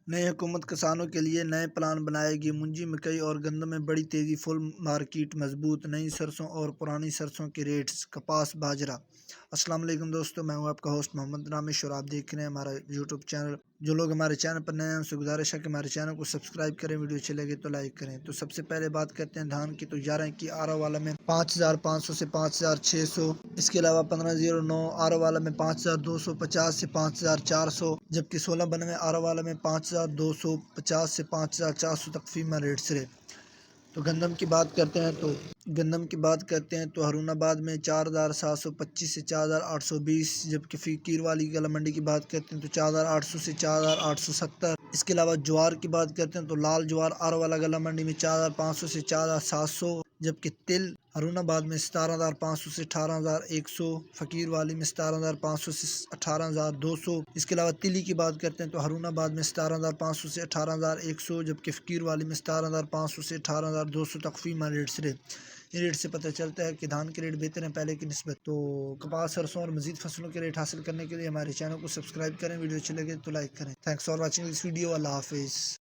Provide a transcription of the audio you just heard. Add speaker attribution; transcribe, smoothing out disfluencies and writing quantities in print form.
Speaker 1: نئی حکومت کسانوں کے لیے نئے پلان بنائے گی۔ منجی مکئی اور گندم میں بڑی تیزی، فل مارکیٹ مضبوط، نئی سرسوں اور پرانی سرسوں کے ریٹس، کپاس، باجرہ۔ السلام علیکم دوستو، میں ہوں آپ کا ہوسٹ محمد رامش اور آپ دیکھ رہے ہیں ہمارا یوٹیوب چینل۔ جو لوگ ہمارے چینل پر نئے ہیں ان سے گزارش ہے کہ ہمارے چینل کو سبسکرائب کریں، ویڈیو اچھی لگے تو لائک کریں۔ تو سب سے پہلے بات کرتے ہیں دھان کی۔ تو 11 کی آرا والا میں 5500 سے 5600، اس کے علاوہ 1509 آرا والا میں 5250 سے 5400، جبکہ 1692 آرا والا میں 5250 سے 5400 تک فیمر ریٹس رہے۔ تو گندم کی بات کرتے ہیں تو ہارون آباد میں 4725 سے 4820، جبکہ فقیر والی گلا منڈی کی بات کرتے ہیں تو 4800 سے 4870۔ اس کے علاوہ جوار کی بات کرتے ہیں تو لال جوار آرا والا گلا منڈی میں 4500 سے 4700، جبکہ تل ہارون آباد میں 17500 سے 18100، فقیر والی میں 17500 سے 18200۔ اس کے علاوہ تلی کی بات کرتے ہیں تو ہارون آباد میں 17500 سے 18100، جبکہ فقیر والی میں 17500 سے 18200 تک فیمر ریٹس رہے۔ یہ ریٹ سے پتہ چلتا ہے کہ دھان کے ریٹ بہتر ہیں پہلے کی نسبت۔ تو کپاس، سرسوں اور مزید فصلوں کے ریٹ حاصل کرنے کے لیے ہمارے چینل کو سبسکرائب کریں، ویڈیو اچھی لگے تو لائک کریں۔ Thanks for watching this video. اللہ حافظ۔